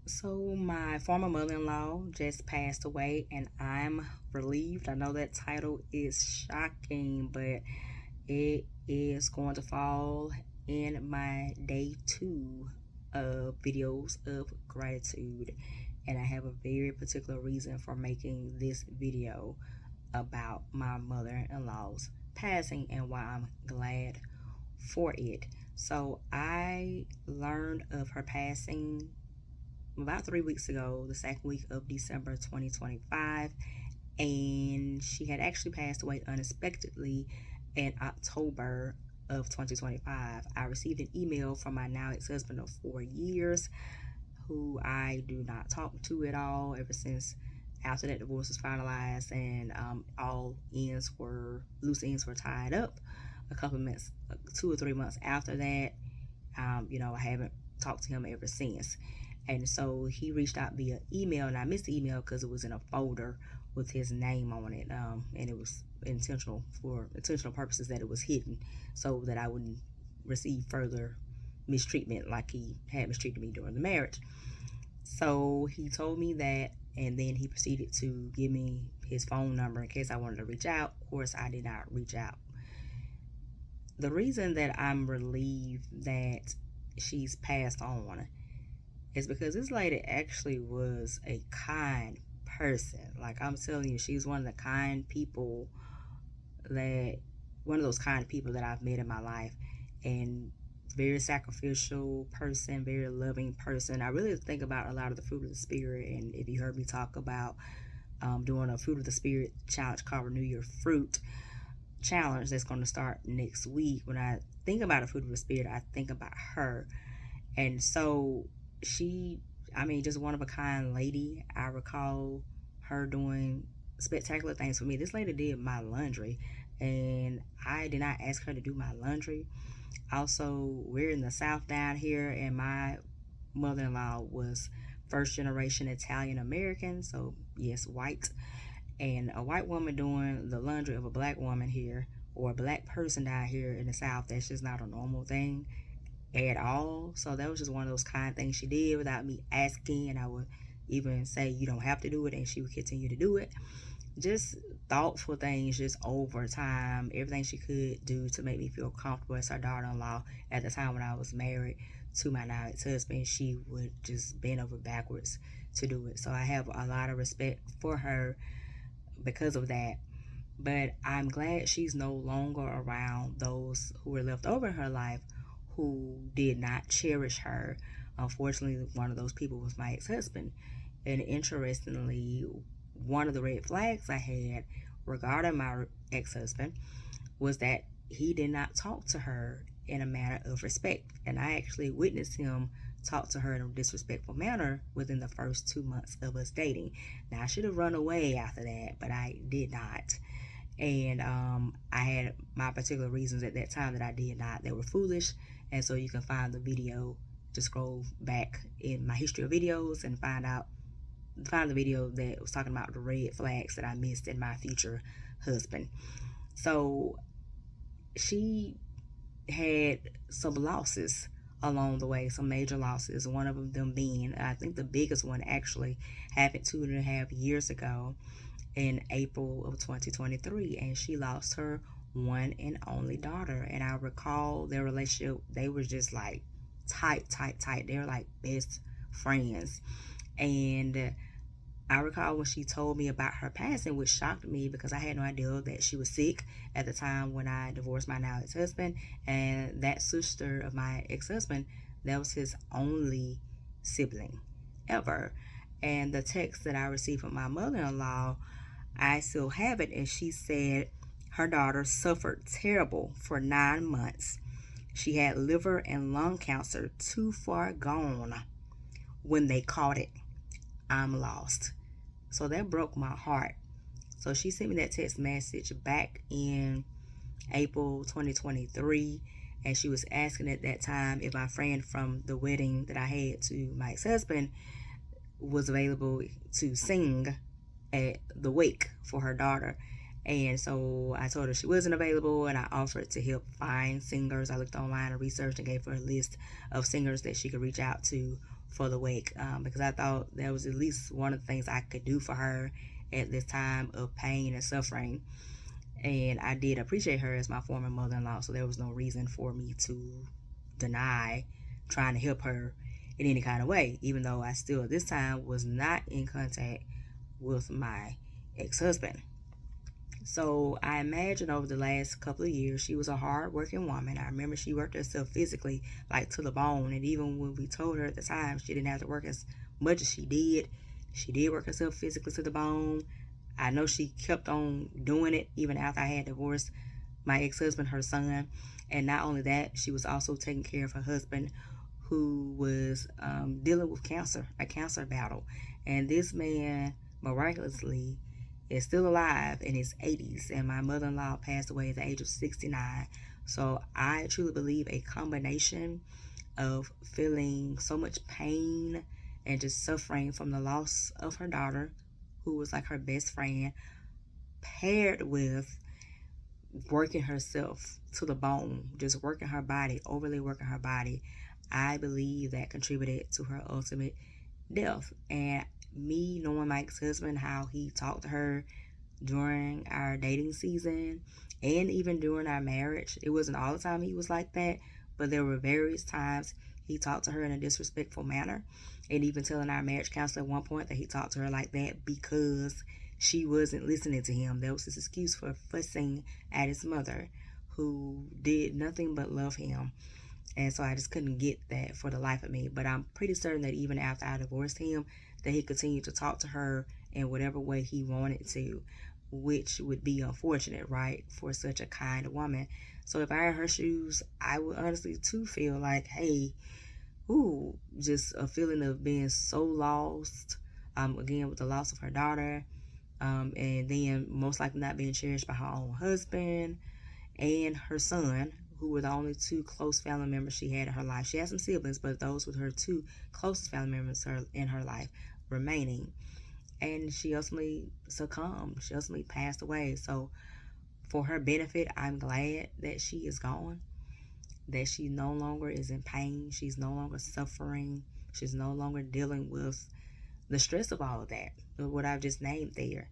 So, my former mother in law just passed away, and I'm relieved. I know that title is shocking, but it is going to fall in my day two of videos of gratitude. And I have a very particular reason for making this video about my mother in law's passing and why I'm glad for it. So, I learned of her passing about 3 weeks ago, the second week of December 2025, and she had actually passed away unexpectedly in October of 2025. I received an email from my now ex husband of 4 years, who I do not talk to at all ever since after that divorce was finalized and all loose ends were tied up. A couple of months, 2 or 3 months after that, I haven't talked to him ever since. And so he reached out via email, and I missed the email because it was in a folder with his name on it, and it was intentional for intentional purposes that it was hidden, so that I wouldn't receive further mistreatment like he had mistreated me during the marriage. So he told me that, and then he proceeded to give me his phone number in case I wanted to reach out. Of course, I did not reach out. The reason that I'm relieved that she's passed on is because this lady actually was a kind person. Like, I'm telling you, she's one of the kind people that one of those kind of people that I've met in my life, and very sacrificial person, very loving person. I really think about a lot of the fruit of the spirit, and if you heard me talk about doing a fruit of the spirit challenge called Renew Your Fruit challenge that's going to start next week. When I think about a fruit of the spirit, I think about her. And so she, I mean, just one of a kind lady. I recall her doing spectacular things for me. This lady did my laundry, and I did not ask her to do my laundry. Also, we're in the South down here, and my mother in law was first generation Italian American, so yes, white. And a white woman doing the laundry of a black woman here, or a black person down here in the South, that's just not a normal thing at all. So that was just one of those kind of things she did without me asking, and I would even say you don't have to do it, and she would continue to do it. Just thoughtful things, just over time, everything she could do to make me feel comfortable as her daughter-in-law. At the time when I was married to my now ex-husband, she would just bend over backwards to do it. So I have a lot of respect for her because of that. But I'm glad she's no longer around those who were left over in her life who did not cherish her. Unfortunately, one of those people was my ex husband. And interestingly, one of the red flags I had regarding my ex husband was that he did not talk to her in a manner of respect. And I actually witnessed him talk to her in a disrespectful manner within the first 2 months of us dating. Now, I should have run away after that, but I did not. And I had my particular reasons at that time that I did not. They were foolish, and so you can find the video. Just scroll back in my history of videos and find the video that was talking about the red flags that I missed in my future husband. So she had some losses along the way, some major losses. One of them being, I think the biggest one actually happened 2.5 years ago in April of 2023, and she lost her one and only daughter. And I recall their relationship, they were just like tight, tight, tight. They were like best friends. And I recall when she told me about her passing, which shocked me because I had no idea that she was sick at the time when I divorced my now ex husband. And that sister of my ex husband, that was his only sibling ever. And the text that I received from my mother in law, I still have it, and she said her daughter suffered terrible for 9 months. She had liver and lung cancer too far gone when they caught it. I'm lost. So that broke my heart. So she sent me that text message back in April 2023, and she was asking at that time if my friend from the wedding that I had to my ex-husband was available to sing at the wake for her daughter. And so I told her she wasn't available, and I offered to help find singers. I looked online and researched and gave her a list of singers that she could reach out to for the wake, because I thought that was at least one of the things I could do for her at this time of pain and suffering. And I did appreciate her as my former mother-in-law, so there was no reason for me to deny trying to help her in any kind of way, even though I still at this time was not in contact with my ex-husband. So I imagine over the last couple of years, she was a hard-working woman. I remember she worked herself physically, like to the bone. And even when we told her at the time she didn't have to work as much as she did work herself physically to the bone. I know she kept on doing it even after I had divorced my ex-husband, her son. And not only that, she was also taking care of her husband, who was dealing with cancer, a cancer battle. And this man miraculously is still alive in his 80s, and my mother-in-law passed away at the age of 69. So I truly believe a combination of feeling so much pain and just suffering from the loss of her daughter, who was like her best friend, paired with working herself to the bone, just working her body, overly working her body, I believe that contributed to her ultimate death. And me knowing my ex-husband, how he talked to her during our dating season and even during our marriage, it wasn't all the time he was like that, but there were various times he talked to her in a disrespectful manner, and even telling our marriage counselor at one point that he talked to her like that because she wasn't listening to him. That was his excuse for fussing at his mother, who did nothing but love him. And so I just couldn't get that for the life of me. But I'm pretty certain that even after I divorced him, that he continued to talk to her in whatever way he wanted to, which would be unfortunate, right, for such a kind woman. So if I had her shoes, I would honestly too feel like, hey, ooh, just a feeling of being so lost. Again, with the loss of her daughter, and then most likely not being cherished by her own husband and her son, who were the only two close family members she had in her life. She had some siblings, but those were her two closest family members in her life remaining. And she ultimately succumbed. She ultimately passed away. So, for her benefit, I'm glad that she is gone, that she no longer is in pain. She's no longer suffering. She's no longer dealing with the stress of all of that, what I've just named there.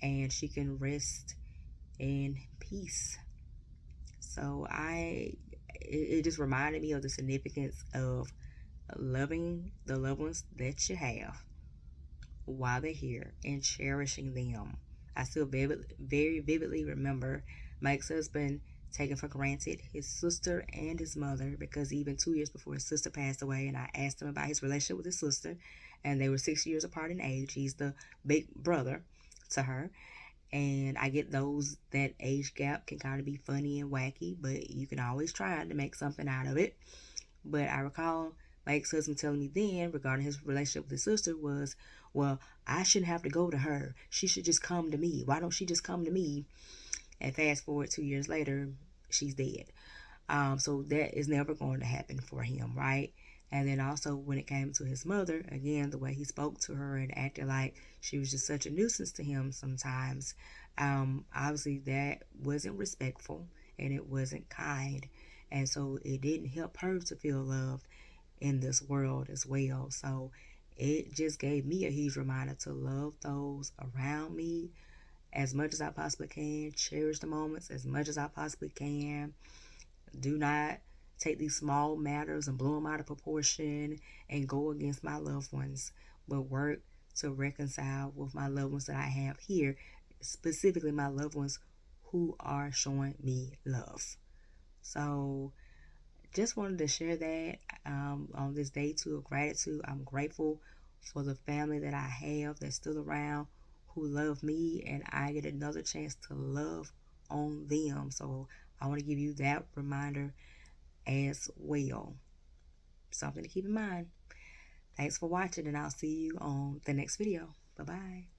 And she can rest in peace. So it just reminded me of the significance of loving the loved ones that you have while they're here and cherishing them. I still very vividly remember my ex-husband taking for granted his sister and his mother, because even 2 years before his sister passed away, and I asked him about his relationship with his sister, and they were 6 years apart in age. He's the big brother to her. And I get those, that age gap can kind of be funny and wacky, but you can always try to make something out of it. But I recall my ex-husband telling me then regarding his relationship with his sister was, well, I shouldn't have to go to her. She should just come to me. Why don't she just come to me? And fast forward 2 years later, she's dead. So that is never going to happen for him, right? And then also when it came to his mother, again, the way he spoke to her and acted like she was just such a nuisance to him sometimes, obviously that wasn't respectful and it wasn't kind. And so it didn't help her to feel loved in this world as well. So it just gave me a huge reminder to love those around me as much as I possibly can, cherish the moments as much as I possibly can. Do not take these small matters and blow them out of proportion and go against my loved ones, but work to reconcile with my loved ones that I have here, specifically my loved ones who are showing me love. So, just wanted to share that on this day 2 of gratitude. I'm grateful for the family that I have that's still around, who love me, and I get another chance to love on them. So I want to give you that reminder as well. Something to keep in mind. Thanks for watching, and I'll see you on the next video. Bye-bye.